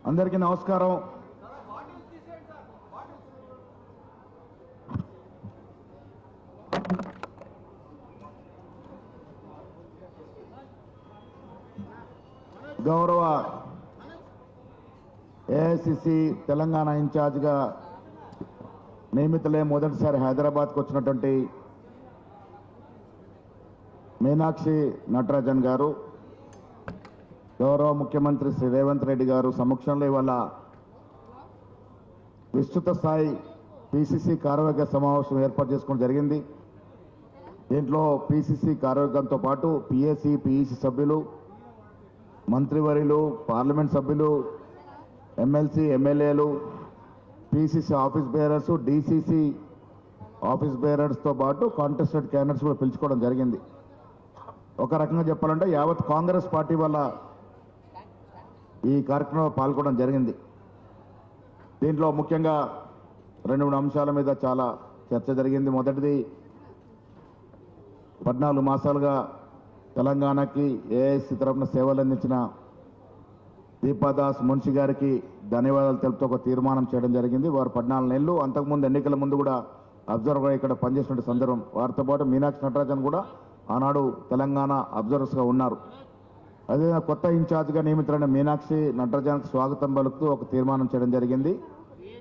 అందరికీ నమస్కారం. గౌరవ ఏఐసిసి తెలంగాణ ఇన్ఛార్జ్గా నియమితులే మొదటిసారి హైదరాబాద్కు వచ్చినటువంటి మీనాక్షి నటరాజన్ గారు, గౌరవ ముఖ్యమంత్రి శ్రీ రేవంత్ రెడ్డి గారు సమక్షంలో ఇవాళ విస్తృత స్థాయి పిసిసి కార్యవర్గ సమావేశం ఏర్పాటు చేసుకోవడం జరిగింది. దీంట్లో పిసిసి కార్యవర్గంతో పాటు పిఎసి పిఈసి సభ్యులు, మంత్రివర్యులు, పార్లమెంట్ సభ్యులు, ఎమ్మెల్సీ ఎమ్మెల్యేలు, PCC office bearers, DCC office బేరర్స్తో పాటు కాంటెస్టెడ్ క్యాండిడేట్స్ కూడా పిలుచుకోవడం జరిగింది. ఒక రకంగా చెప్పాలంటే యావత్ కాంగ్రెస్ పార్టీ వల్ల ఈ కార్యక్రమంలో పాల్గొనడం జరిగింది. దీంట్లో ముఖ్యంగా 2-3 అంశాల మీద చాలా చర్చ జరిగింది. మొదటిది, 14 మాసాలుగా తెలంగాణకి ఏఐసి తరఫున సేవలు అందించిన దీపాదాస్ మున్షి గారికి ధన్యవాదాలు తెలుపుతూ ఒక తీర్మానం చేయడం జరిగింది. వారు 14 నెలలు అంతకుముందు ఎన్నికల ముందు కూడా అబ్జర్వర్గా ఇక్కడ పనిచేసిన సందర్భం. వారితో పాటు మీనాక్షి నటరాజన్ కూడా ఆనాడు తెలంగాణ అబ్జర్వర్స్గా ఉన్నారు. అదేవిధంగా కొత్త ఇన్ఛార్జ్గా నియమితులైన మీనాక్షి నటరాజన్కి స్వాగతం పలుకుతూ ఒక తీర్మానం చేయడం జరిగింది.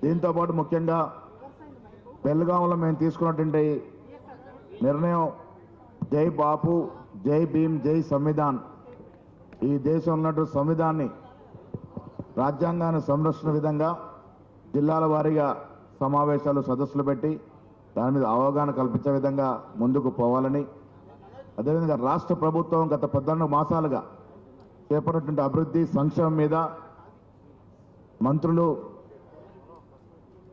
దీంతోపాటు ముఖ్యంగా బెల్గాంలో మేము తీసుకున్నటువంటి నిర్ణయం జై బాపు, జై భీమ్, జై సంవిధాన్. ఈ దేశంలో ఉన్నటువంటి సంవిధాన్ని, రాజ్యాంగాన్ని సంరక్షణ విధంగా జిల్లాల వారీగా సమావేశాలు, సదస్సులు పెట్టి దాని మీద అవగాహన కల్పించే విధంగా ముందుకు పోవాలని, అదేవిధంగా రాష్ట్ర ప్రభుత్వం గత 14 మాసాలుగా చేపట్టినటువంటి అభివృద్ధి సంక్షేమం మీద మంత్రులు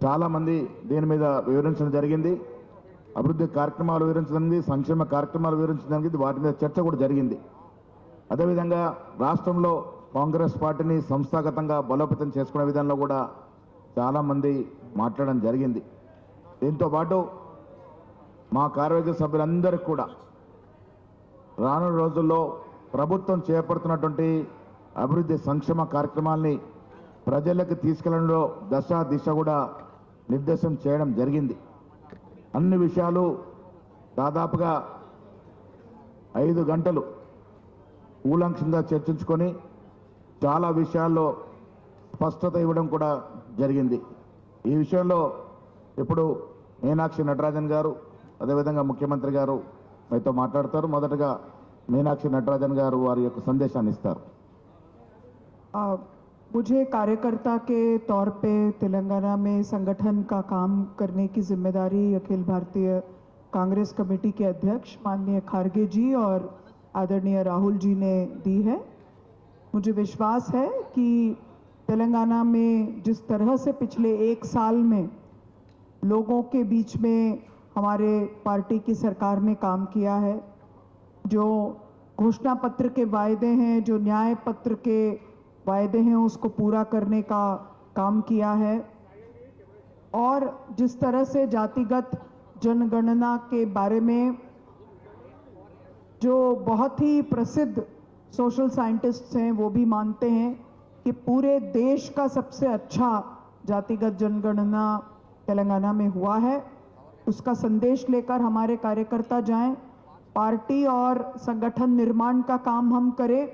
చాలామంది దీని మీద వివరించడం జరిగింది. అభివృద్ధి కార్యక్రమాలు వివరించడం జరిగింది, సంక్షేమ కార్యక్రమాలు వివరించడం జరిగింది, వాటి మీద చర్చ కూడా జరిగింది. అదేవిధంగా రాష్ట్రంలో కాంగ్రెస్ పార్టీని సంస్థాగతంగా బలోపేతం చేసుకునే విధానంలో కూడా చాలామంది మాట్లాడడం జరిగింది. దీంతోపాటు మా కార్యవర్గ సభ్యులందరికీ కూడా రానున్న రోజుల్లో ప్రభుత్వం చేపడుతున్నటువంటి అభివృద్ధి సంక్షేమ కార్యక్రమాల్ని ప్రజలకు తీసుకెళ్లడంలో దశ దిశ కూడా నిర్దేశం చేయడం జరిగింది. అన్ని విషయాలు దాదాపుగా 5 గంటలు కూలంకషంగా చర్చించుకొని చాలా విషయాల్లో స్పష్టత ఇవ్వడం కూడా జరిగింది. ఈ విషయంలో ఇప్పుడు మీనాక్షి నటరాజన్ గారు, అదేవిధంగా ముఖ్యమంత్రి గారు మీతో మాట్లాడతారు. మొదటగా మీనాక్షి నటరాజన్ గారు వారి యొక్క సందేశాన్ని ఇస్తారు. मुझे कार्यकर्ता के तौर पे तेलंगाना में संगठन का काम करने की जिम्मेदारी अखिल भारतीय कांग्रेस कमेटी के अध्यक्ष माननीय खारगे जी और आदरणीय राहुल जी ने दी है। मुझे विश्वास है कि तेलंगाना में जिस तरह से पिछले 1 साल में लोगों के बीच में हमारे पार्टी की सरकार ने काम किया है, जो घोषणा पत्र के वायदे हैं, जो न्याय पत्र के वायदे हैं, उसको पूरा करने का काम किया है, और जिस तरह से जातिगत जनगणना के बारे में जो बहुत ही प्रसिद्ध सोशल साइंटिस्ट्स हैं वो भी मानते हैं कि पूरे देश का सबसे अच्छा जातिगत जनगणना तेलंगाना में हुआ है, उसका संदेश लेकर हमारे कार्यकर्ता जाएं, पार्टी और संगठन निर्माण का काम हम करें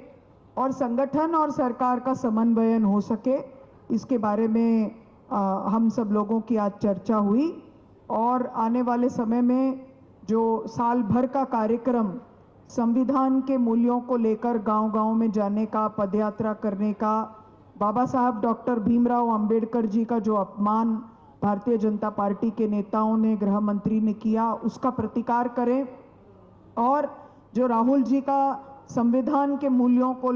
और संगठन और सरकार का समन्वयन हो सके, इसके बारे में हम सब लोगों की आज चर्चा हुई। और आने वाले समय में जो साल भर का कार्यक्रम संविधान के मूल्यों को लेकर गांव-गांव में जाने का, पदयात्रा करने का, बाबा साहब डॉक्टर भीमराव अंबेडकर जी का जो अपमान भारतीय जनता पार्टी के नेताओं ने, गृह मंत्री ने किया, उसका प्रतिकार करें, और जो राहुल जी का संविधान के मूल्यों को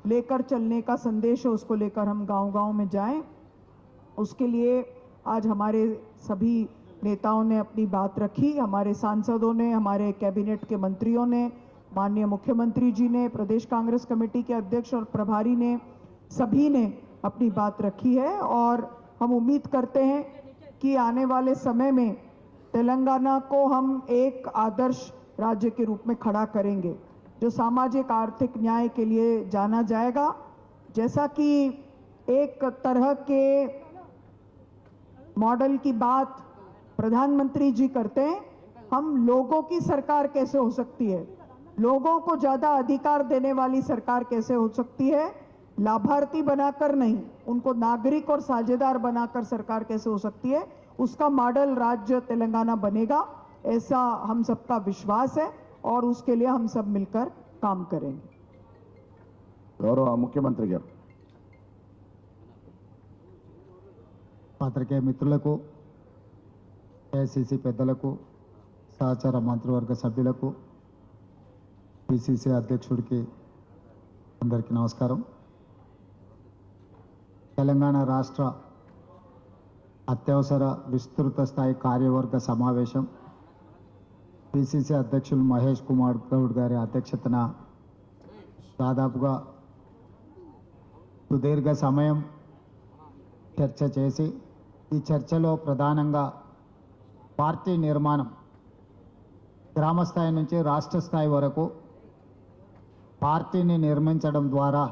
लेकर चलने का संदेश है उसको लेकर हम गांव-गांव में जाएं। उसके लिए आज हमारे सभी नेताओं ने अपनी बात रखी, हमारे सांसदों ने, हमारे कैबिनेट के मंत्रियों ने, माननीय मुख्यमंत्री जी ने, प्रदेश कांग्रेस कमेटी के अध्यक्ष और प्रभारी ने, सभी ने अपनी बात रखी है। और हम उम्मीद करते हैं कि आने वाले समय में तेलंगाना को हम एक आदर्श राज्य के रूप में खड़ा करेंगे, जो सामाजिक आर्थिक न्याय के लिए जाना जाएगा। जैसा कि एक तरह के मॉडल की बात प्रधानमंत्री जी करते हैं। हम लोगों की सरकार कैसे हो सकती है, लोगों को ज्यादा अधिकार देने वाली सरकार कैसे हो सकती है, लाभार्थी बनाकर नहीं, उनको नागरिक और साझेदार बनाकर सरकार कैसे हो सकती है, उसका मॉडल राज्य तेलंगाना बनेगा, ऐसा हम सबका विश्वास है और उसके लिए हम सब मिलकर काम करेंगे। గౌరవ ముఖ్యమంత్రి గారు. పాత్రికేయ మిత్రులకు, ఏఐసిసి పెద్దలకు, సహచార మంత్రివర్గ సభ్యులకు, పిసిసి అధ్యక్షుడికి అందరికీ నమస్కారం. తెలంగాణ రాష్ట్ర అత్యవసర విస్తృత స్థాయి కార్యవర్గ సమావేశం పిసిసి అధ్యక్షులు మహేష్ కుమార్ గౌడ్ గారి అధ్యక్షతన దాదాపుగా సుదీర్ఘ సమయం చర్చ చేసి, ఈ చర్చలో ప్రధానంగా పార్టీ నిర్మాణం గ్రామ స్థాయి నుంచి రాష్ట్ర స్థాయి వరకు పార్టీని నిర్మించడం ద్వారా,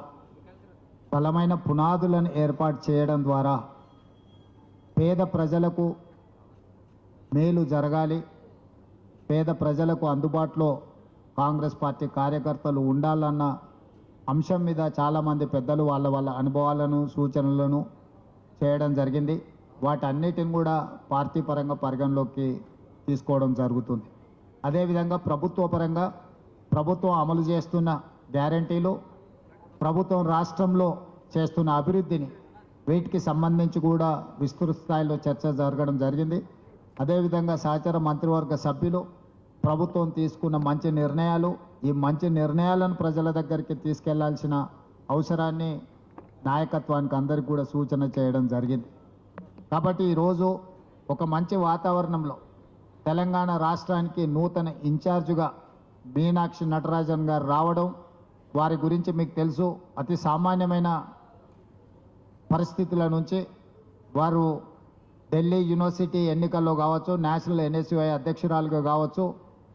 బలమైన పునాదులను ఏర్పాటు చేయడం ద్వారా పేద ప్రజలకు మేలు జరగాలి, పేద ప్రజలకు అందుబాటులో కాంగ్రెస్ పార్టీ కార్యకర్తలు ఉండాలన్న అంశం మీద చాలామంది పెద్దలు వాళ్ళ అనుభవాలను, సూచనలను చేయడం జరిగింది. వాటన్నిటిని కూడా పార్టీ పరంగా పరిగణలోకి తీసుకోవడం జరుగుతుంది. అదేవిధంగా ప్రభుత్వ పరంగా ప్రభుత్వం అమలు చేస్తున్న గ్యారంటీలు, ప్రభుత్వం రాష్ట్రంలో చేస్తున్న అభివృద్ధిని, వీటికి సంబంధించి కూడా విస్తృత స్థాయిలో చర్చ జరగడం జరిగింది. అదేవిధంగా సహచార మంత్రివర్గ సభ్యులు ప్రభుత్వం తీసుకున్న మంచి నిర్ణయాలు, ఈ మంచి నిర్ణయాలను ప్రజల దగ్గరికి తీసుకెళ్లాల్సిన అవసరాన్ని నాయకత్వానికి అందరికీ కూడా సూచన చేయడం జరిగింది. కాబట్టి ఈరోజు ఒక మంచి వాతావరణంలో తెలంగాణ రాష్ట్రానికి నూతన ఇన్ఛార్జిగా మీనాక్షి నటరాజన్ గారు రావడం, వారి గురించి మీకు తెలుసు, అతి సామాన్యమైన పరిస్థితుల నుంచి వారు ఢిల్లీ యూనివర్సిటీ ఎన్నికల్లో కావచ్చు, నేషనల్ ఎన్ఎస్యుఐ అధ్యక్షురాలుగా కావచ్చు,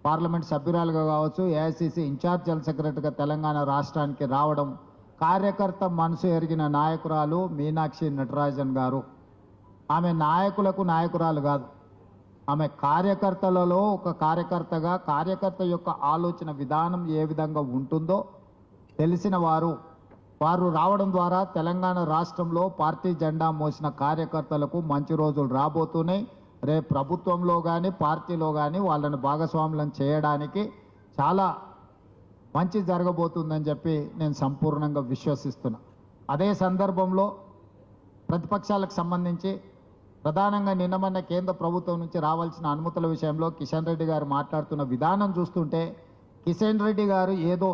పార్లమెంట్ సభ్యురాలుగా కావచ్చు, ఏఐసిసి ఇన్ఛార్జ్ జనరల్ సెక్రటరీగా తెలంగాణ రాష్ట్రానికి రావడం, కార్యకర్త మనసు ఎరిగిన నాయకురాలు మీనాక్షి నటరాజన్ గారు. ఆమె నాయకులకు నాయకురాలు కాదు, ఆమె కార్యకర్తలలో ఒక కార్యకర్తగా, కార్యకర్త యొక్క ఆలోచన విధానం ఏ విధంగా ఉంటుందో తెలిసిన వారు రావడం ద్వారా తెలంగాణ రాష్ట్రంలో పార్టీ జెండా మోసిన కార్యకర్తలకు మంచి రోజులు రాబోతున్నాయి. రేపు ప్రభుత్వంలో కానీ పార్టీలో కానీ వాళ్ళని భాగస్వాములను చేయడానికి చాలా మంచి జరగబోతుందని చెప్పి నేను సంపూర్ణంగా విశ్వసిస్తున్నా. అదే సందర్భంలో ప్రతిపక్షాలకు సంబంధించి ప్రధానంగా నిన్న కేంద్ర ప్రభుత్వం నుంచి రావాల్సిన అనుమతుల విషయంలో కిషన్ రెడ్డి గారు మాట్లాడుతున్న విధానం చూస్తుంటే, కిషన్ రెడ్డి గారు ఏదో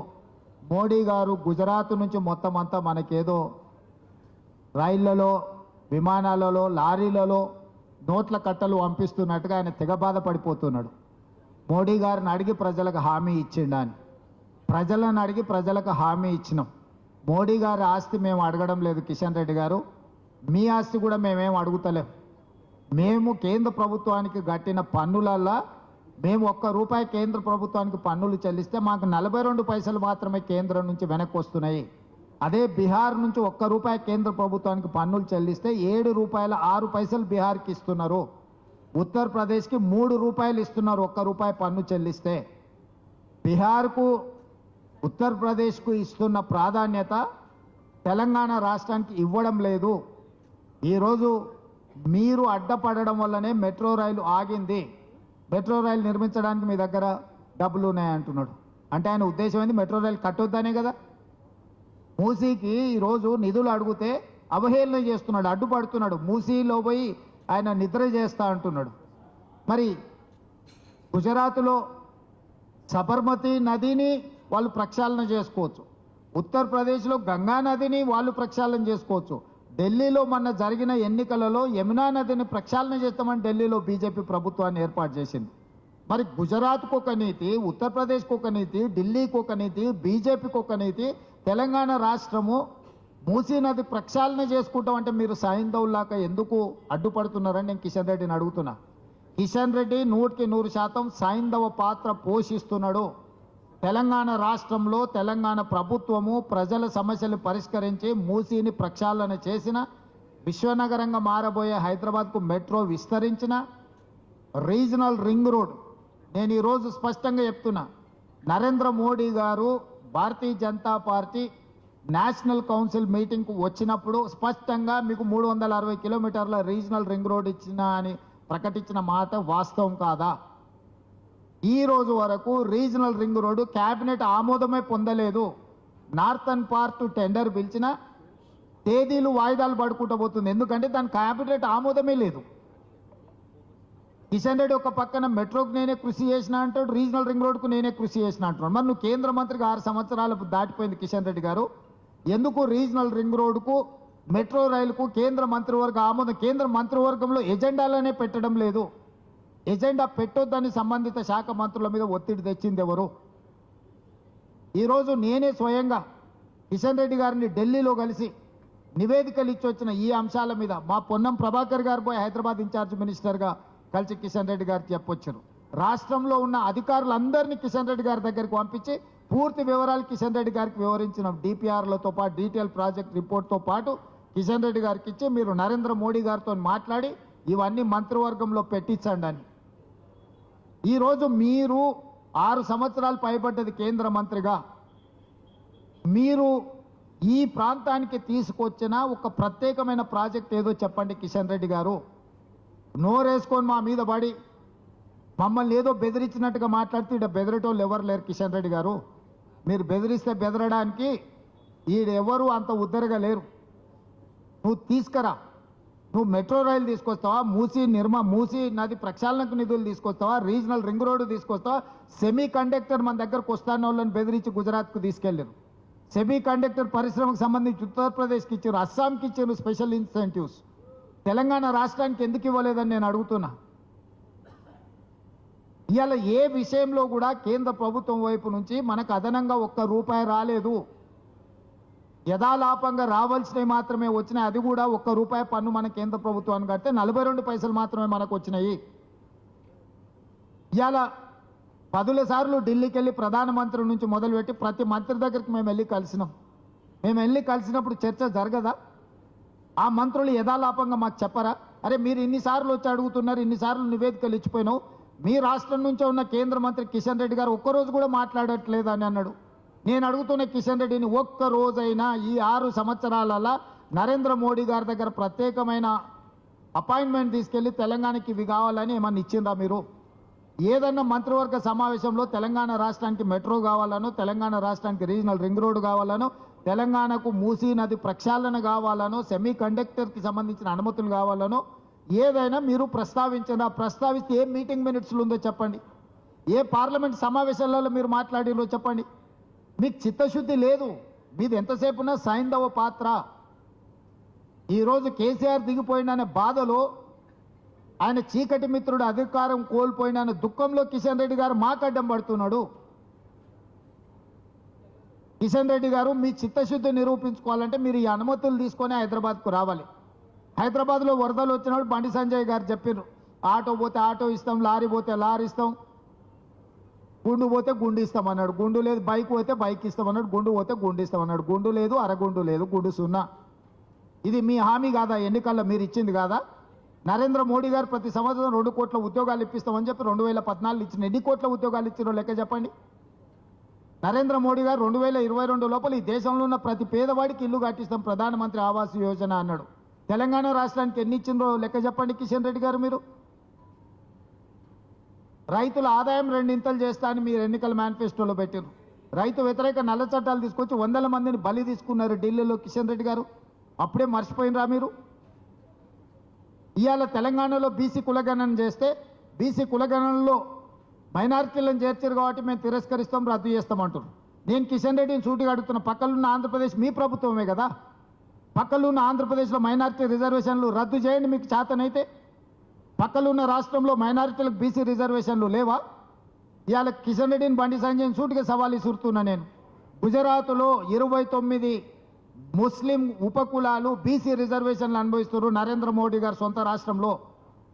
మోడీ గారు గుజరాత్ నుంచి మొత్తం అంతా మనకేదో రైళ్లలో, విమానాలలో, లారీలలో నోట్ల కట్టలు పంపిస్తున్నట్టుగా ఆయన తెగ బాధపడిపోతున్నాడు. మోడీ గారిని అడిగి ప్రజలకు హామీ ఇచ్చిండని, ప్రజలను అడిగి ప్రజలకు హామీ ఇచ్చినాం. మోడీ గారి ఆస్తి మేము అడగడం లేదు కిషన్ రెడ్డి గారు, మీ ఆస్తి కూడా మేమేం అడుగుతలేం. మేము కేంద్ర ప్రభుత్వానికి కట్టిన పన్నులల్లా మేము ₹1 కేంద్ర ప్రభుత్వానికి పన్నులు చెల్లిస్తే మాకు 42 పైసలు మాత్రమే కేంద్రం నుంచి వెనక్కి వస్తున్నాయి. అదే బీహార్ నుంచి ₹1 కేంద్ర ప్రభుత్వానికి పన్నులు చెల్లిస్తే ₹7.06 బీహార్కి ఇస్తున్నారు. ఉత్తరప్రదేశ్కి ₹3 ఇస్తున్నారు ₹1 పన్ను చెల్లిస్తే. బీహార్కు, ఉత్తరప్రదేశ్కు ఇస్తున్న ప్రాధాన్యత తెలంగాణ రాష్ట్రానికి ఇవ్వడం లేదు. ఈరోజు మీరు అడ్డపడడం వల్లనే మెట్రో రైలు ఆగింది. మెట్రో రైలు నిర్మించడానికి మీ దగ్గర డబ్బులు ఉన్నాయంటున్నాడు. అంటే ఆయన ఉద్దేశం ఏంది? మెట్రో రైలు కట్టొద్దనే కదా. మూసీకి ఈరోజు నిధులు అడిగితే అవహేళన చేస్తున్నాడు, అడ్డుపడుతున్నాడు. మూసీలో పోయి ఆయన నిద్ర చేస్తా అంటున్నాడు. మరి గుజరాత్లో సబర్మతి నదిని వాళ్ళు ప్రక్షాళన చేసుకోవచ్చు, ఉత్తరప్రదేశ్లో గంగా నదిని వాళ్ళు ప్రక్షాళన చేసుకోవచ్చు. ఢిల్లీలో మొన్న జరిగిన ఎన్నికలలో యమునా నదిని ప్రక్షాళన చేస్తామని ఢిల్లీలో బీజేపీ ప్రభుత్వాన్ని ఏర్పాటు చేసింది. మరి గుజరాత్కు ఒక నీతి, ఉత్తరప్రదేశ్కు ఒక నీతి, ఢిల్లీకి ఒక నీతి, బీజేపీకి ఒక నీతి, తెలంగాణ రాష్ట్రము మూసీ నది ప్రక్షాళన చేసుకుంటామంటే మీరు సైంధవులాగా ఎందుకు అడ్డుపడుతున్నారని నేను కిషన్ రెడ్డిని అడుగుతున్నా. కిషన్ రెడ్డి 100% సైంధవ పాత్ర పోషిస్తున్నాడు. తెలంగాణ రాష్ట్రంలో తెలంగాణ ప్రభుత్వము ప్రజల సమస్యలు పరిష్కరించి మూసీని ప్రక్షాళన చేసిన, విశ్వనగరంగా మారబోయే హైదరాబాద్కు మెట్రో విస్తరించిన, రీజనల్ రింగ్ రోడ్, నేను ఈరోజు స్పష్టంగా చెప్తున్నా, నరేంద్ర మోడీ గారు Bharatiya Janata party national council మీటింగ్కు వచ్చినప్పుడు స్పష్టంగా మీకు 360 కిలోమీటర్ల రీజనల్ రింగ్ రోడ్ ఇచ్చిన అని ప్రకటించిన మాట వాస్తవం కాదా? ఈ రోజు వరకు రీజనల్ రింగ్ రోడ్డు కేబినెట్ ఆమోదమే పొందలేదు. నార్థన్ పార్ట్ టెండర్ పిలిచిన తేదీలు వాయిదాలు పడుకుంటూ పోతుంది, ఎందుకంటే దాని కేబినెట్ ఆమోదమే లేదు. కిషన్ రెడ్డి ఒక పక్కన మెట్రోకు నేనే కృషి చేసిన అంటాడు, రీజనల్ రింగ్ రోడ్కు నేనే కృషి చేసిన అంటున్నాడు. మరి నువ్వు కేంద్ర మంత్రిగా 6 సంవత్సరాలు దాటిపోయింది కిషన్ రెడ్డి గారు, ఎందుకు రీజనల్ రింగ్ రోడ్కు మెట్రో రైలుకు కేంద్ర మంత్రివర్గ ఆమోదం, కేంద్ర మంత్రివర్గంలో ఎజెండాలనే పెట్టడం లేదు? ఎజెండా పెట్టొద్దని సంబంధిత శాఖ మంత్రుల మీద ఒత్తిడి తెచ్చింది ఎవరు? ఈరోజు నేనే స్వయంగా కిషన్ రెడ్డి గారిని ఢిల్లీలో కలిసి నివేదికలు ఇచ్చి వచ్చిన ఈ అంశాల మీద మా పొన్నం ప్రభాకర్ గారు పోయి హైదరాబాద్ ఇన్ఛార్జ్ మినిస్టర్గా కలిసి కిషన్ రెడ్డి గారు చెప్పొచ్చారు. రాష్ట్రంలో ఉన్న అధికారులందరినీ కిషన్ రెడ్డి గారి దగ్గరికి పంపించి పూర్తి వివరాలు కిషన్ రెడ్డి గారికి వివరించిన, డిపిఆర్లతో పాటు డీటెయిల్ ప్రాజెక్ట్ రిపోర్ట్తో పాటు కిషన్ రెడ్డి గారికి ఇచ్చి మీరు నరేంద్ర మోడీ గారితో మాట్లాడి ఇవన్నీ మంత్రివర్గంలో పెట్టించండి అని. ఈరోజు మీరు 6 సంవత్సరాలు పైబడ్డది కేంద్ర మంత్రిగా, మీరు ఈ ప్రాంతానికి తీసుకొచ్చిన ఒక ప్రత్యేకమైన ప్రాజెక్ట్ ఏదో చెప్పండి కిషన్ రెడ్డి గారు. నోరేసుకొని మా మీద పడి మమ్మల్ని ఏదో బెదిరించినట్టుగా మాట్లాడుతూ ఇక్కడ బెదిరేటోళ్ళు ఎవరు లేరు కిషన్ రెడ్డి గారు. మీరు బెదిరిస్తే బెదరడానికి ఈడెవరు అంత ఉద్దరగా లేరు. నువ్వు తీసుకురా, నువ్వు మెట్రో రైలు తీసుకొస్తావా, మూసీ నది ప్రక్షాళనకు నిధులు తీసుకొస్తావా, రీజనల్ రింగ్ రోడ్డు తీసుకొస్తావా, సెమీ కండక్టర్ మన దగ్గరకు వస్తాన వాళ్ళని బెదిరించి గుజరాత్కు తీసుకెళ్ళారు. సెమీ కండక్టర్ పరిశ్రమకు సంబంధించి ఉత్తరప్రదేశ్కి ఇచ్చారు, అస్సాంకి ఇచ్చారు స్పెషల్ ఇన్సెంటివ్స్. తెలంగాణ రాష్ట్రానికి ఎందుకు ఇవ్వలేదని నేను అడుగుతున్నా. ఇవాళ ఏ విషయంలో కూడా కేంద్ర ప్రభుత్వం వైపు నుంచి మనకు అదనంగా ₹1 రాలేదు. యథాలాపంగా రావాల్సినవి మాత్రమే వచ్చినాయి. అది కూడా ₹1 పన్ను మన కేంద్ర ప్రభుత్వానికి కడితే 42 పైసలు మాత్రమే మనకు వచ్చినాయి. ఇవాళ 10 సార్లు ఢిల్లీకి వెళ్ళి ప్రధానమంత్రి నుంచి మొదలుపెట్టి ప్రతి మంత్రి దగ్గరికి మేము వెళ్ళి కలిసినాం. మేము వెళ్ళి కలిసినప్పుడు చర్చ జరగదా? ఆ మంత్రులు యథాలాపంగా మాకు చెప్పరా? అరే మీరు ఇన్నిసార్లు వచ్చి అడుగుతున్నారు, ఇన్నిసార్లు నివేదికలు ఇచ్చిపోయినావు, మీ రాష్ట్రం నుంచే ఉన్న కేంద్ర మంత్రి కిషన్ రెడ్డి గారు ఒక్కరోజు కూడా మాట్లాడట్లేదు అని అన్నాడు. నేను అడుగుతున్న కిషన్ రెడ్డిని, ఒక్క రోజైనా ఈ 6 సంవత్సరాలలో నరేంద్ర మోడీ గారి దగ్గర ప్రత్యేకమైన అపాయింట్మెంట్ తీసుకెళ్లి తెలంగాణకి ఇవి కావాలని ఏమన్నా ఇచ్చిందా మీరు? ఏదన్నా మంత్రివర్గ సమావేశంలో తెలంగాణ రాష్ట్రానికి మెట్రో కావాలనో, తెలంగాణ రాష్ట్రానికి రీజనల్ రింగ్ రోడ్ కావాలనో, తెలంగాణకు మూసీ నది ప్రక్షాళన కావాలనో, సెమీ కండక్టర్కి సంబంధించిన అనుమతులు కావాలనో ఏదైనా మీరు ప్రస్తావించినా, ప్రస్తావిస్తే ఏ మీటింగ్ మినిట్స్లో ఉందో చెప్పండి, ఏ పార్లమెంట్ సమావేశాలలో మీరు మాట్లాడినో చెప్పండి. మీకు చిత్తశుద్ధి లేదు, మీది ఎంతసేపు ఉన్నా సైంధవ పాత్ర. ఈరోజు కేసీఆర్ దిగిపోయిననే బాధలో, ఆయన చీకటి మిత్రుడు అధికారం కోల్పోయిన దుఃఖంలో కిషన్ రెడ్డి గారు మాకడ్డం పడుతున్నాడు. కిషన్ రెడ్డి గారు మీ చిత్తశుద్ధి నిరూపించుకోవాలంటే మీరు ఈ అనుమతులు తీసుకొని హైదరాబాద్కు రావాలి. హైదరాబాద్లో వరదలు వచ్చినప్పుడు బండి సంజయ్ గారు చెప్పారు, ఆటో పోతే ఆటో ఇస్తాం, లారీ పోతే లారీ ఇస్తాం, గుండు పోతే గుండు ఇస్తామన్నాడు. గుండు లేదు, బైక్ పోతే బైక్ ఇస్తామన్నాడు. గుండు పోతే గుండు ఇస్తామన్నాడు. గుండు లేదు, అరగుండు లేదు, గుండు 0. ఇది మీ హామీ కాదా? ఎన్నికల్లో మీరు ఇచ్చింది కాదా? నరేంద్ర మోడీ గారు ప్రతి సంవత్సరం 2 కోట్ల ఉద్యోగాలు ఇప్పిస్తామని చెప్పి 2014 ఇచ్చిన ఎన్ని కోట్ల ఉద్యోగాలు ఇచ్చినో లెక్క చెప్పండి. నరేంద్ర మోడీ గారు 2022 లోపల ఈ దేశంలో ఉన్న ప్రతి పేదవాడికి ఇల్లు కట్టిస్తాం, ప్రధానమంత్రి ఆవాస్ యోజన అన్నాడు. తెలంగాణ రాష్ట్రానికి ఎన్ని ఇచ్చిందో లెక్క చెప్పండి కిషన్ రెడ్డి గారు. మీరు రైతుల ఆదాయం 2 ఇంతలు చేస్తా అని మీరు ఎన్నికల మేనిఫెస్టోలో పెట్టారు. రైతు వ్యతిరేక నల్ల చట్టాలు తీసుకొచ్చి 100 మందిని బలి తీసుకున్నారు ఢిల్లీలో కిషన్ రెడ్డి గారు. అప్పుడే మర్చిపోయినరా మీరు? ఇవాళ తెలంగాణలో బీసీ కులగణన చేస్తే బీసీ కులగణనలో మైనారిటీలను చేర్చారు కాబట్టి మేము తిరస్కరిస్తాం, రద్దు చేస్తామంటారు. నేను కిషన్ రెడ్డిని సూటిగా అడుగుతున్న, పక్కలున్న ఆంధ్రప్రదేశ్ మీ ప్రభుత్వమే కదా, పక్కలున్న ఆంధ్రప్రదేశ్లో మైనారిటీ రిజర్వేషన్లు రద్దు చేయండి మీకు చేతనైతే. పక్కలున్న రాష్ట్రంలో మైనారిటీలకు బీసీ రిజర్వేషన్లు లేవా? ఇవాళ కిషన్ రెడ్డిని బండి సంజయ్ సూటిగా సవాల్ ఇస్తున్నా నేను. గుజరాత్లో 29 ముస్లిం ఉపకులాలు బీసీ రిజర్వేషన్లు అనుభవిస్తున్నారు నరేంద్ర మోడీ గారు సొంత రాష్ట్రంలో.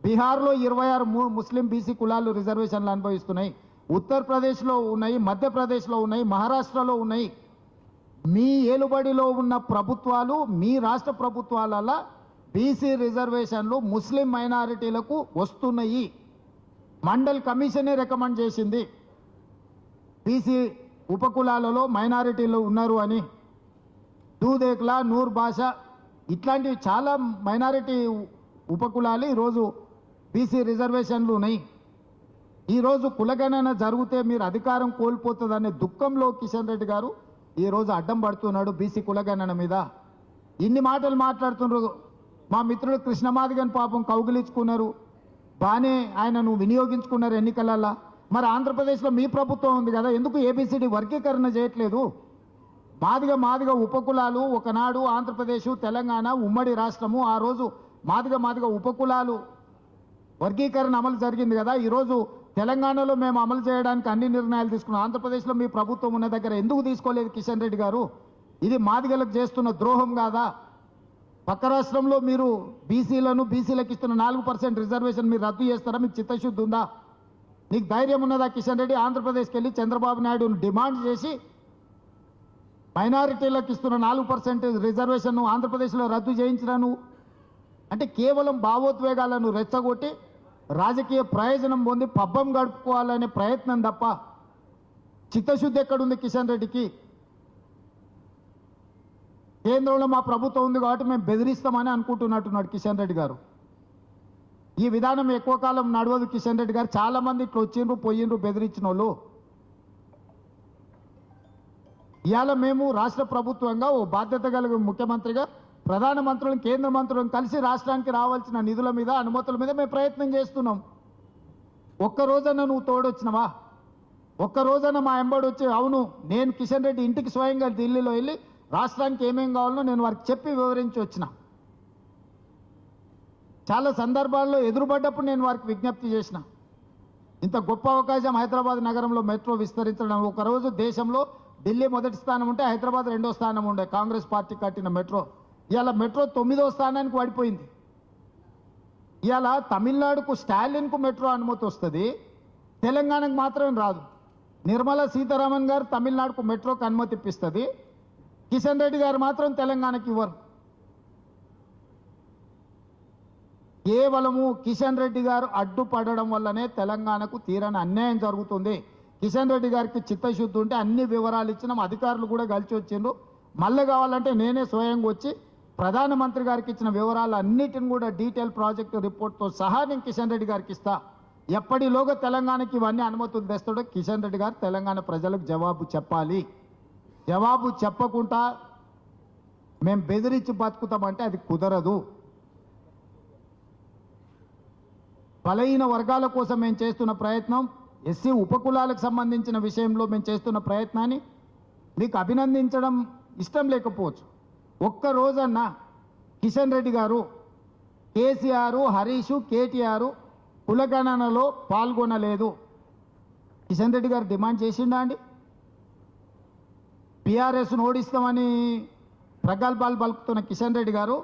బీహార్లో 26 ముస్లిం బీసీ కులాలు రిజర్వేషన్లు అనుభవిస్తున్నాయి. ఉత్తరప్రదేశ్లో ఉన్నాయి, మధ్యప్రదేశ్లో ఉన్నాయి, మహారాష్ట్రలో ఉన్నాయి. మీ ఏలుబడిలో ఉన్న ప్రభుత్వాలు, మీ రాష్ట్ర ప్రభుత్వాలలో బీసీ రిజర్వేషన్లు ముస్లిం మైనారిటీలకు వస్తున్నాయి. మండల్ కమిషనే రికమెండ్ చేసింది బీసీ ఉపకులాలలో మైనారిటీలు ఉన్నారు అని. దూదేక్లా, నూర్ భాష ఇట్లాంటివి చాలా మైనారిటీ ఉపకులాలు ఈరోజు బీసీ రిజర్వేషన్లు ఉన్నాయి. ఈరోజు కులగణన జరిగితే మీరు అధికారం కోల్పోతుందనే దుఃఖంలో కిషన్ రెడ్డి గారు ఈరోజు అడ్డం పడుతున్నాడు బీసీ కులగణన మీద. ఇన్ని మాటలు మాట్లాడుతున్నారు. మా మిత్రుడు కృష్ణమాదిగన్ పాపం కౌగిలించుకున్నారు, బాగానే ఆయనను వినియోగించుకున్నారు ఎన్నికలలో. మరి ఆంధ్రప్రదేశ్లో మీ ప్రభుత్వం ఉంది కదా, ఎందుకు ఏబిసిడి వర్గీకరణ చేయట్లేదు? మాదిగ ఉపకులాలు ఒకనాడు ఆంధ్రప్రదేశ్, తెలంగాణ ఉమ్మడి రాష్ట్రము, ఆ రోజు మాదిగ ఉపకులాలు వర్గీకరణ అమలు జరిగింది కదా. ఈరోజు తెలంగాణలో మేము అమలు చేయడానికి అన్ని నిర్ణయాలు తీసుకున్నాం. ఆంధ్రప్రదేశ్లో మీ ప్రభుత్వం ఉన్న దగ్గర ఎందుకు తీసుకోలేదు కిషన్ రెడ్డి గారు? ఇది మాదిగలకు చేస్తున్న ద్రోహం కాదా? పక్క రాష్ట్రంలో మీరు బీసీలకు ఇస్తున్న 4% రిజర్వేషన్ మీరు రద్దు చేస్తారా? మీకు చిత్తశుద్ధి ఉందా? నీకు ధైర్యం ఉన్నదా కిషన్ రెడ్డి? ఆంధ్రప్రదేశ్కి వెళ్ళి చంద్రబాబు నాయుడును డిమాండ్ చేసి మైనారిటీలకు ఇస్తున్న 4% రిజర్వేషన్ ఆంధ్రప్రదేశ్లో రద్దు చేయించినా నువ్వు? అంటే కేవలం భావోద్వేగాలను రెచ్చగొట్టి రాజకీయ ప్రయోజనం పొంది పబ్బం గడుపుకోవాలనే ప్రయత్నం తప్ప చిత్తశుద్ధి ఎక్కడుంది కిషన్ రెడ్డికి? కేంద్రంలో మా ప్రభుత్వం ఉంది కాబట్టి మేము బెదిరిస్తామని అనుకుంటున్నట్టున్నాడు కిషన్ రెడ్డి గారు. ఈ విధానం ఎక్కువ కాలం నడవదు కిషన్ రెడ్డి గారు. చాలా మంది ఇట్లా వచ్చిండ్రు పోయిండ్రు బెదిరించిన వాళ్ళు. ఇవాళ మేము రాష్ట్ర ప్రభుత్వంగా ఓ బాధ్యత కలిగిన ముఖ్యమంత్రిగా ప్రధానమంత్రులను, కేంద్ర మంత్రులను కలిసి రాష్ట్రానికి రావాల్సిన నిధుల మీద, అనుమతుల మీద మేము ప్రయత్నం చేస్తున్నాం. ఒక్కరోజన్నా నువ్వు తోడొచ్చినవా? ఒక్కరోజన్నా మా ఎంబడి వచ్చి, అవును నేను కిషన్ రెడ్డి ఇంటికి స్వయంగా ఢిల్లీలో వెళ్ళి రాష్ట్రానికి ఏమేం కావాలో నేను వారికి చెప్పి వివరించి వచ్చిన. చాలా సందర్భాల్లో ఎదురుపడ్డప్పుడు నేను వారికి విజ్ఞప్తి చేసిన. ఇంత గొప్ప అవకాశం హైదరాబాద్ నగరంలో మెట్రో విస్తరించడం. ఒకరోజు దేశంలో ఢిల్లీ మొదటి స్థానం ఉంటే హైదరాబాద్ 2వ స్థానం ఉండే కాంగ్రెస్ పార్టీ కట్టిన మెట్రో. ఇవాళ మెట్రో 9వ స్థానానికి పడిపోయింది. ఇవాళ తమిళనాడుకు స్టాలిన్కు మెట్రో అనుమతి వస్తుంది, తెలంగాణకు మాత్రం రాదు. నిర్మలా సీతారామన్ గారు తమిళనాడుకు మెట్రోకి అనుమతి ఇప్పిస్తుంది, కిషన్ రెడ్డి గారు మాత్రం తెలంగాణకి ఇవ్వరు. కేవలము కిషన్ రెడ్డి గారు అడ్డుపడడం వల్లనే తెలంగాణకు తీరని అన్యాయం జరుగుతుంది. కిషన్ రెడ్డి గారికి చిత్తశుద్ధి ఉంటే అన్ని వివరాలు ఇచ్చినాం, అధికారులు కూడా కలిసి వచ్చిండ్రు. మళ్ళీ కావాలంటే నేనే స్వయంగా వచ్చి ప్రధానమంత్రి గారికి ఇచ్చిన వివరాలు అన్నిటిని కూడా డీటెయిల్ ప్రాజెక్టు రిపోర్ట్తో సహా నేను కిషన్ రెడ్డి గారికి ఇస్తా. ఎప్పటిలోగా తెలంగాణకి ఇవన్నీ అనుమతులు తెస్తాడో కిషన్ రెడ్డి గారు తెలంగాణ ప్రజలకు జవాబు చెప్పాలి. జవాబు చెప్పకుండా మేము బెదిరించి బతుకుతామంటే అది కుదరదు. బలహీన వర్గాల కోసం మేము చేస్తున్న ప్రయత్నం, ఎస్సీ ఉపకులాలకు సంబంధించిన విషయంలో మేము చేస్తున్న ప్రయత్నాన్ని మీకు అభినందించడం ఇష్టం లేకపోవచ్చు. ఒక్కరోజన్నా కిషన్ రెడ్డి గారు, కేసీఆర్, హరీష్, కేటీఆర్ కులగణనలో పాల్గొనలేదు. కిషన్ రెడ్డి గారు డిమాండ్ చేసిండా అండి? బీఆర్ఎస్ను ఓడిస్తామని ప్రగల్భాలు పలుకుతున్న కిషన్ రెడ్డి గారు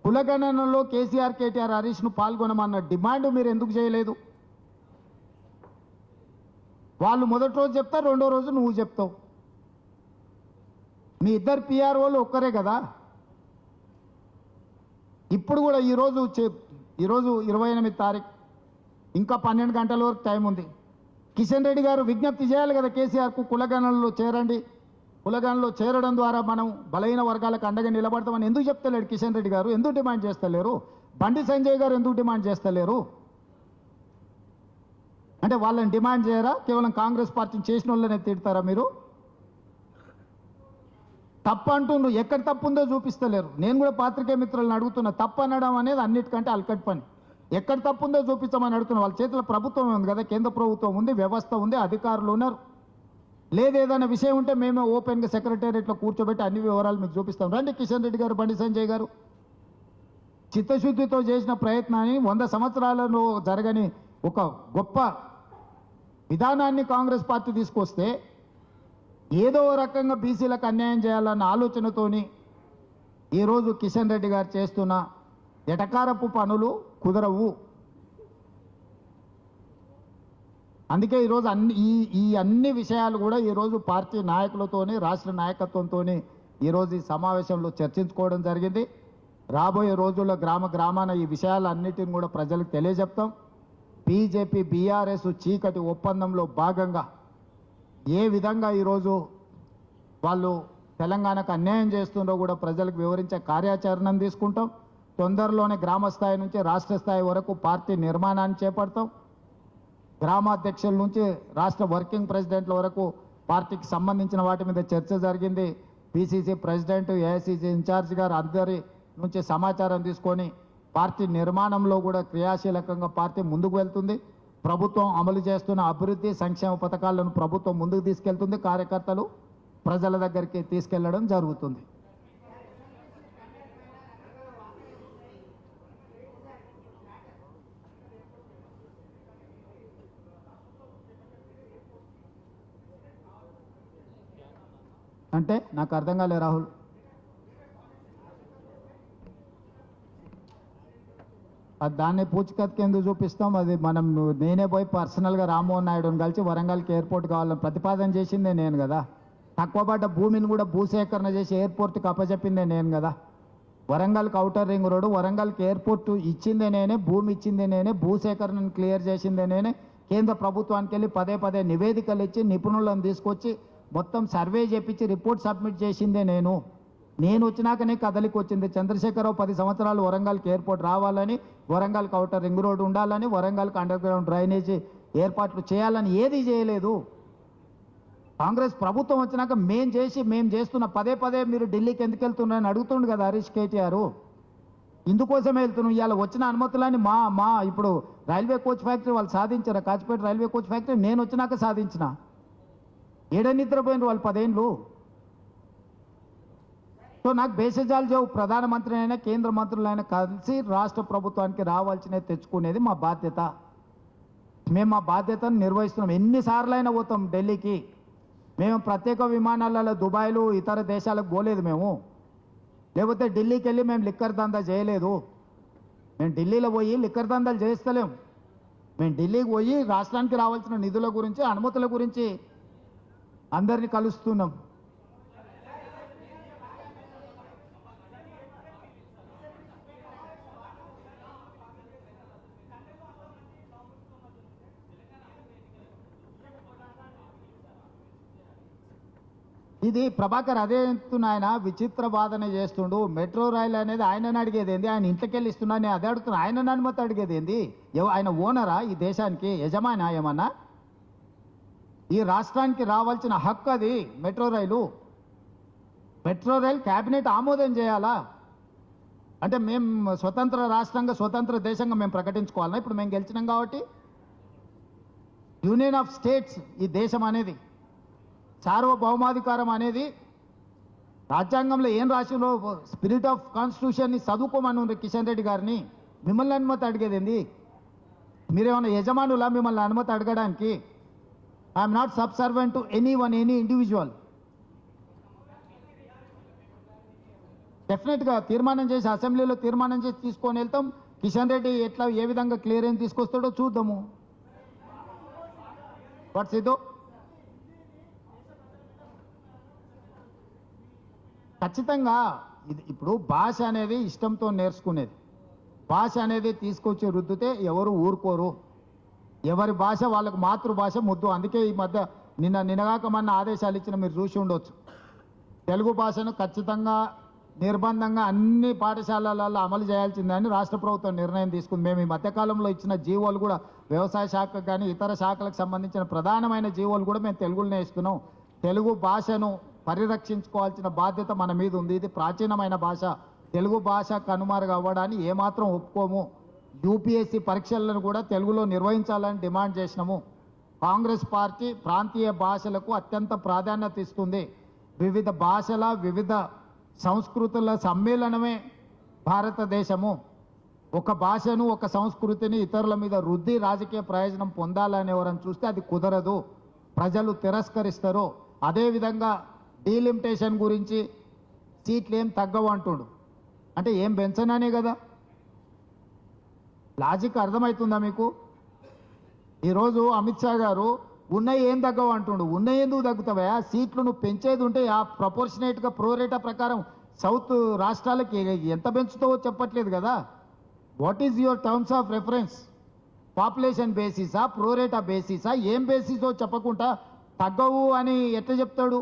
కులగణనలో కేసీఆర్, కేటీఆర్, హరీష్ను పాల్గొనమన్న డిమాండ్ మీరు ఎందుకు చేయలేదు? వాళ్ళు మొదటి రోజు చెప్తారు, రెండో రోజు నువ్వు చెప్తావు. మీ ఇద్దరు పిఆర్ఓలు ఒక్కరే కదా. ఇప్పుడు కూడా ఈరోజు 28 తారీఖు, ఇంకా 12 గంటల వరకు టైం ఉంది. కిషన్ రెడ్డి గారు విజ్ఞప్తి చేయాలి కదా కేసీఆర్కు, కులగణనలో చేరండి, కులగణనలో చేరడం ద్వారా మనం బలహీన వర్గాలకు అండగా నిలబడతామని ఎందుకు చెప్తలేడు కిషన్ రెడ్డి గారు? ఎందుకు డిమాండ్ చేస్తలేరు? బండి సంజయ్ గారు ఎందుకు డిమాండ్ చేస్తలేరు? అంటే వాళ్ళని డిమాండ్ చేయరా? కేవలం కాంగ్రెస్ పార్టీని చేసిన వాళ్ళనే తిడతారా మీరు? తప్పు అంటుండ్రు, ఎక్కడ తప్పు ఉందో చూపిస్తలేరు. నేను కూడా పాత్రికేయ మిత్రులను అడుగుతున్నా, తప్పు అనడం అనేది అన్నిటికంటే అల్కట్ పని. ఎక్కడ తప్పు ఉందో చూపించమని అడుగుతున్నా. వాళ్ళ చేతిలో ప్రభుత్వం ఉంది కదా, కేంద్ర ప్రభుత్వం ఉంది, వ్యవస్థ ఉంది, అధికారులు ఉన్నారు. లేదేదైనా విషయం ఉంటే మేమే ఓపెన్గా సెక్రటేరియట్లో కూర్చోబెట్టి అన్ని వివరాలు మీకు చూపిస్తాం. రండి కిషన్ రెడ్డి గారు, బండి సంజయ్ గారు. చిత్తశుద్ధితో చేసిన ప్రయత్నాన్ని 100 సంవత్సరాలలో జరగని ఒక గొప్ప విధానాన్ని కాంగ్రెస్ పార్టీ తీసుకొస్తే ఏదో రకంగా బీసీలకు అన్యాయం చేయాలన్న ఆలోచనతోని ఈరోజు కిషన్ రెడ్డి గారు చేస్తున్న ఎటకారపు పనులు కుదరవు. అందుకే ఈరోజు ఈ అన్ని విషయాలు కూడా ఈరోజు పార్టీ నాయకులతోని రాష్ట్ర నాయకత్వంతోని ఈరోజు ఈ సమావేశంలో చర్చించుకోవడం జరిగింది. రాబోయే రోజుల్లో గ్రామాన ఈ విషయాలన్నిటిని కూడా ప్రజలకు తెలియజెప్తాం. బీజేపీ బీఆర్ఎస్ చీకటి ఒప్పందంలో భాగంగా ఏ విధంగా ఈరోజు వాళ్ళు తెలంగాణకు అన్యాయం చేస్తుండో కూడా ప్రజలకు వివరించే కార్యాచరణను తీసుకుంటాం. తొందరలోనే గ్రామ స్థాయి నుంచి రాష్ట్ర స్థాయి వరకు పార్టీ నిర్మాణాన్ని చేపడతాం. గ్రామాధ్యక్షుల నుంచి రాష్ట్ర వర్కింగ్ ప్రెసిడెంట్ల వరకు పార్టీకి సంబంధించిన వాటి మీద చర్చ జరిగింది. పిసిసి ప్రెసిడెంట్, ఏఐసిసి ఇన్ఛార్జ్ గారు అందరి నుంచి సమాచారం తీసుకొని పార్టీ నిర్మాణంలో కూడా క్రియాశీలకంగా పార్టీ ముందుకు వెళ్తుంది. ప్రభుత్వం అమలు చేస్తున్న అభివృద్ధి సంక్షేమ పథకాలను ప్రభుత్వం ముందుకు తీసుకెళ్తుంది. కార్యకర్తలు ప్రజల దగ్గరికి తీసుకెళ్లడం జరుగుతుంది. అంటే నాకు అర్థం కాలే రాహుల్. దాన్ని పూచికత్తుకి ఎందుకు చూపిస్తాం? అది నేనే పోయి పర్సనల్గా రామ్మోహన్ నాయుడుని కలిసి వరంగల్కి ఎయిర్పోర్ట్ కావాలని ప్రతిపాదన చేసిందే నేను కదా. తక్కువ పడ్డ భూమిని కూడా భూసేకరణ చేసి ఎయిర్పోర్ట్కి అప్పచెప్పిందే నేను కదా. వరంగల్కి ఔటర్ రింగ్ రోడ్డు, వరంగల్కి ఎయిర్పోర్ట్ ఇచ్చిందే నేనే, భూమి ఇచ్చిందే నేనే, భూసేకరణను క్లియర్ చేసిందే నేనే. కేంద్ర ప్రభుత్వానికి వెళ్ళి పదే నివేదికలు ఇచ్చి నిపుణులను తీసుకొచ్చి మొత్తం సర్వే చేపించి రిపోర్ట్ సబ్మిట్ చేసిందే నేను. వచ్చినాకనే కదలికి వచ్చింది. చంద్రశేఖరరావు 10 సంవత్సరాలు వరంగల్కి ఎయిర్పోర్ట్ రావాలని, వరంగల్కి ఔటర్ రింగ్ రోడ్డు ఉండాలని, వరంగల్కి అండర్ గ్రౌండ్ డ్రైనేజీ ఏర్పాట్లు చేయాలని ఏది చేయలేదు. కాంగ్రెస్ ప్రభుత్వం వచ్చినాక మేము చేస్తున్న పదే మీరు ఢిల్లీకి ఎందుకు వెళ్తున్నారని అడుగుతుండు కదా హరీష్ కేటీఆర్. ఇందుకోసమే వెళ్తున్నాం. ఇవాళ వచ్చిన అనుమతులని మా ఇప్పుడు రైల్వే కోచ్ ఫ్యాక్టరీ వాళ్ళు సాధించారు. కాచిపేట రైల్వే కోచ్ ఫ్యాక్టరీ నేను వచ్చినాక సాధించిన. నిద్రపోయినారు వాళ్ళు 10 ఏళ్ళు. సో నాకు బేసిజాలు చెవు. ప్రధానమంత్రి అయినా కేంద్ర మంత్రులైనా కలిసి రాష్ట్ర ప్రభుత్వానికి రావాల్సినవి తెచ్చుకునేది మా బాధ్యత. మేము మా బాధ్యతను నిర్వహిస్తున్నాం. ఎన్నిసార్లు అయినా పోతాం ఢిల్లీకి. మేము ప్రత్యేక విమానాలలో దుబాయ్లు ఇతర దేశాలకు పోలేదు మేము. లేకపోతే ఢిల్లీకి వెళ్ళి మేము లిక్కర్ దందా చేయలేదు. మేము ఢిల్లీలో పోయి లిక్కర్ దందాలు చేస్తలేం. మేము ఢిల్లీకి పోయి రాష్ట్రానికి రావాల్సిన నిధుల గురించి, అనుమతుల గురించి అందరినీ కలుస్తున్నాం. ఇది ప్రభాకర్ అదే ఆయన విచిత్ర వాదన చేస్తుండు. మెట్రో రైలు అనేది ఆయనని అడిగేది ఏంది? ఆయన ఇంటికి వెళ్ళి ఇస్తున్నా నేను అదే అడుగుతున్నా. ఆయన అనుమతి అడిగేది ఏంది? ఆయన ఓనరా ఈ దేశానికి? యజమానా ఏమన్నా? ఈ రాష్ట్రానికి రావాల్సిన హక్కు అది మెట్రో రైలు. మెట్రో రైలు క్యాబినెట్ ఆమోదం చేయాలా? అంటే మేము స్వతంత్ర రాష్ట్రంగా స్వతంత్ర దేశంగా మేము ప్రకటించుకోవాలా? ఇప్పుడు మేము గెలిచినాం కాబట్టి యూనియన్ ఆఫ్ స్టేట్స్ ఈ దేశం అనేది, సార్వభౌమాధికారం అనేది రాజ్యాంగంలో ఏం రాసిందో స్పిరిట్ ఆఫ్ కాన్స్టిట్యూషన్ని చదువుకోమని కిషన్ రెడ్డి గారిని. మిమ్మల్ని అనుమతి అడిగేది ఏంది? మీరేమన్నా యజమానులా మిమ్మల్ని అనుమతి అడగడానికి? I'm not subservient to any individual. డెఫినెట్గా తీర్మానం చేసి అసెంబ్లీలో తీర్మానం చేసి తీసుకొని వెళ్తాం. కిషన్ రెడ్డి ఏ విధంగా క్లియరెన్స్ తీసుకొస్తాడో చూద్దాము. వాట్స్ ఇదో ఖచ్చితంగా ఇది. ఇప్పుడు భాష అనేది ఇష్టంతో నేర్చుకునేది. భాష అనేది తీసుకొచ్చి రుద్దితే ఎవరు ఊరుకోరు. ఎవరి భాష వాళ్ళకు మాతృభాష ముద్దు. అందుకే ఈ మధ్య నిన్నగాక మొన్న ఆదేశాలు ఇచ్చిన మీరు చూసి ఉండొచ్చు. తెలుగు భాషను ఖచ్చితంగా నిర్బంధంగా అన్ని పాఠశాలలలో అమలు చేయాల్సిందని రాష్ట్ర ప్రభుత్వం నిర్ణయం తీసుకుంది. మేము ఈ మధ్యకాలంలో ఇచ్చిన జీవోలు కూడా వ్యవసాయ శాఖకు కానీ ఇతర శాఖలకు సంబంధించిన ప్రధానమైన జీవోలు కూడా మేము తెలుగులోనే ఇస్తున్నాం. తెలుగు భాషను పరిరక్షించుకోవాల్సిన బాధ్యత మన మీద ఉంది. ఇది ప్రాచీనమైన భాష. తెలుగు భాష కనుమరుగు అవ్వడాన్ని ఏమాత్రం ఒప్పుకోము. యూపీఎస్సీ పరీక్షలను కూడా తెలుగులో నిర్వహించాలని డిమాండ్ చేసినాము. కాంగ్రెస్ పార్టీ ప్రాంతీయ భాషలకు అత్యంత ప్రాధాన్యత ఇస్తుంది. వివిధ భాషల వివిధ సంస్కృతుల సమ్మేళనమే భారతదేశము. ఒక భాషను ఒక సంస్కృతిని ఇతరుల మీద రుద్ది రాజకీయ ప్రయోజనం పొందాలని ఎవరని చూస్తే అది కుదరదు. ప్రజలు తిరస్కరిస్తారు. అదేవిధంగా డీలిమిటేషన్ గురించి సీట్లు ఏం తగ్గవు అంటుడు. అంటే ఏం పెంచననే కదా. లాజిక్ అర్థమవుతుందా మీకు? ఈరోజు అమిత్ షా గారు ఉన్నాయి ఏం తగ్గవు అంటుండు. ఉన్నాయి ఎందుకు తగ్గుతావా? సీట్లు నువ్వు పెంచేది ఉంటే ఆ ప్రపోర్షనేట్గా ప్రోరేటా ప్రకారం సౌత్ రాష్ట్రాలకి ఎంత పెంచుతావో చెప్పట్లేదు కదా. What is your terms of reference? Population బేసిసా, ప్రోరేటా బేసిసా, ఏం బేసిసో చెప్పకుండా తగ్గవు అని ఎట్లా చెప్తాడు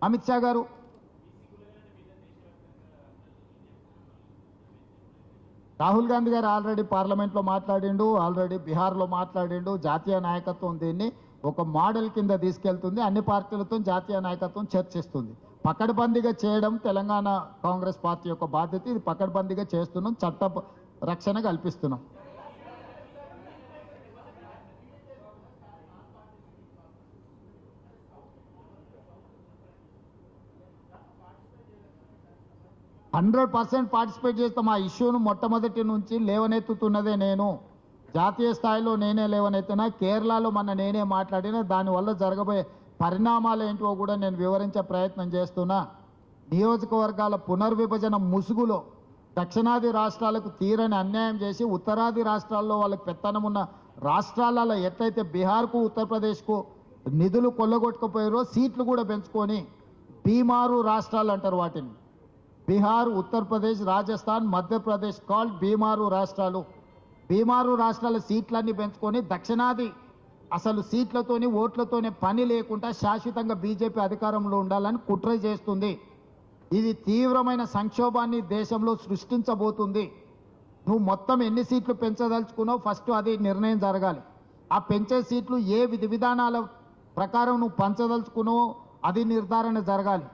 అమిత్ షా గారు? రాహుల్ గాంధీ గారు ఆల్రెడీ పార్లమెంట్లో మాట్లాడిండు, ఆల్రెడీ బీహార్లో మాట్లాడిండు. జాతీయ నాయకత్వం దీన్ని ఒక మోడల్ కింద తీసుకెళ్తుంది. అన్ని పార్టీలతో జాతీయ నాయకత్వం చర్చిస్తుంది. పకడ్బందీగా చేయడం తెలంగాణ కాంగ్రెస్ పార్టీ యొక్క బాధ్యత. ఇది పకడ్బందీగా చేస్తున్నాం, చట్ట రక్షణ కల్పిస్తున్నాం. హండ్రెడ్ పార్టిసిపేట్ చేస్తాం. ఆ ఇష్యూను మొట్టమొదటి నుంచి లేవనెత్తుతున్నదే నేను. జాతీయ స్థాయిలో నేనే లేవనెత్తినా, కేరళలో నేనే మాట్లాడినా, దానివల్ల జరగబోయే పరిణామాలు ఏంటో కూడా నేను వివరించే ప్రయత్నం చేస్తున్నా. నియోజకవర్గాల పునర్విభజన ముసుగులో దక్షిణాది రాష్ట్రాలకు తీరని అన్యాయం చేసి ఉత్తరాది రాష్ట్రాల్లో వాళ్ళకి పెత్తనం ఉన్న రాష్ట్రాలలో ఎట్లయితే బీహార్కు ఉత్తరప్రదేశ్కు నిధులు కొల్లగొట్టుకుపోయారో సీట్లు కూడా పెంచుకొని బీమారు రాష్ట్రాలు అంటారు వాటిని. బీహార్, ఉత్తరప్రదేశ్, రాజస్థాన్, మధ్యప్రదేశ్ కాల్డ్ బీమారు రాష్ట్రాలు. బీమారు రాష్ట్రాల సీట్లన్నీ పెంచుకొని దక్షిణాది అసలు సీట్లతోని ఓట్లతోనే పని లేకుండా శాశ్వతంగా బీజేపీ అధికారంలో ఉండాలని కుట్ర చేస్తుంది. ఇది తీవ్రమైన సంక్షోభాన్ని దేశంలో సృష్టించబోతుంది. నువ్వు మొత్తం ఎన్ని సీట్లు పెంచదలుచుకున్నావు ఫస్ట్ అది నిర్ణయం జరగాలి. ఆ పెంచే సీట్లు ఏ విధి విధానాల ప్రకారం నువ్వు పంచదలుచుకున్నావో అది నిర్ధారణ జరగాలి.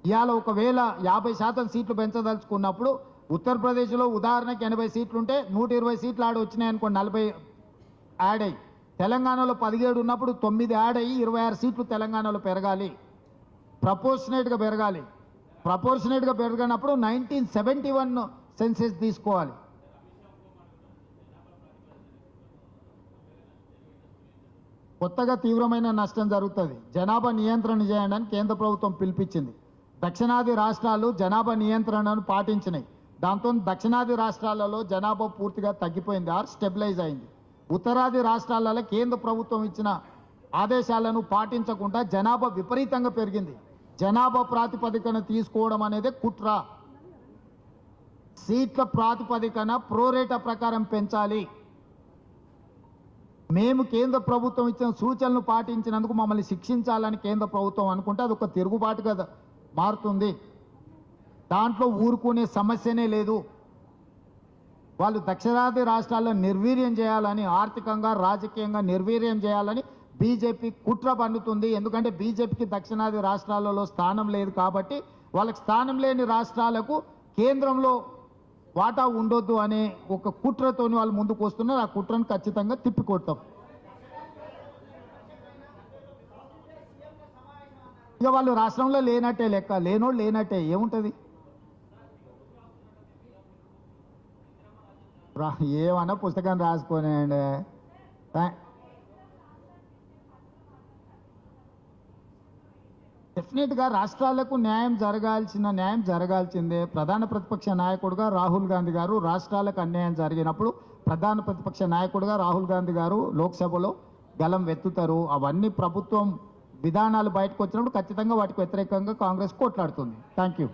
ఇవాళ ఒకవేళ 50% సీట్లు పెంచదలుచుకున్నప్పుడు ఉత్తరప్రదేశ్లో ఉదాహరణకి 80 సీట్లుంటే 120 సీట్లు ఆడ వచ్చినాయి అనుకోండి, 40 యాడ్ అయ్యి. తెలంగాణలో 17 ఉన్నప్పుడు 9 యాడ్ అయ్యి 26 సీట్లు తెలంగాణలో పెరగాలి. ప్రపోర్షనేట్గా పెరగాలి. ప్రపోర్షనేట్గా పెరగనప్పుడు 1971 సెన్సెస్ తీసుకోవాలి. కొత్తగా తీవ్రమైన నష్టం జరుగుతుంది. జనాభా నియంత్రణ చేయడానికి కేంద్ర ప్రభుత్వం పిలిపించింది. దక్షిణాది రాష్ట్రాలు జనాభా నియంత్రణను పాటించినాయి. దాంతో దక్షిణాది రాష్ట్రాలలో జనాభా పూర్తిగా తగ్గిపోయింది ఆర్ స్టెబిలైజ్ అయింది. ఉత్తరాది రాష్ట్రాలలో కేంద్ర ప్రభుత్వం ఇచ్చిన ఆదేశాలను పాటించకుండా జనాభా విపరీతంగా పెరిగింది. జనాభా ప్రాతిపదికన తీసుకోవడం అనేది కుట్ర. సీట్ల ప్రాతిపదికన ప్రోరేటా ప్రకారం పెంచాలి. మేము కేంద్ర ప్రభుత్వం ఇచ్చిన సూచనలు పాటించినందుకు మమ్మల్ని శిక్షించాలని కేంద్ర ప్రభుత్వం అనుకుంటే అది ఒక తిరుగుబాటుగా మారుతుంది. దాంట్లో ఊరుకునే సమస్యనే లేదు. వాళ్ళు దక్షిణాది రాష్ట్రాల్లో నిర్వీర్యం చేయాలని, ఆర్థికంగా రాజకీయంగా నిర్వీర్యం చేయాలని బీజేపీ కుట్ర పన్నుతుంది. ఎందుకంటే బీజేపీకి దక్షిణాది రాష్ట్రాలలో స్థానం లేదు కాబట్టి వాళ్ళకి స్థానం లేని రాష్ట్రాలకు కేంద్రంలో వాటా ఉండొద్దు అనే ఒక కుట్రతోని వాళ్ళు ముందుకు వస్తున్నారు. ఆ కుట్రను ఖచ్చితంగా తిప్పికొడతాం. ఇక వాళ్ళు రాష్ట్రంలో లేనట్టే లెక్క, లేనోడు లేనట్టే ఏముంటుంది. ఏమన్నా పుస్తకం రాసుకోనండి. డెఫినెట్గా రాష్ట్రాలకు న్యాయం జరగాల్సిందే. ప్రధాన ప్రతిపక్ష నాయకుడుగా రాహుల్ గాంధీ గారు రాష్ట్రాలకు అన్యాయం జరిగినప్పుడు ప్రధాన ప్రతిపక్ష నాయకుడుగా రాహుల్ గాంధీ గారు లోక్సభలో గలం వెత్తుతారు. అవన్నీ ప్రభుత్వం విధానాలు బయటకు వచ్చినప్పుడు ఖచ్చితంగా వాటికి వ్యతిరేకంగా కాంగ్రెస్ కొట్లాడుతుంది. Thank you.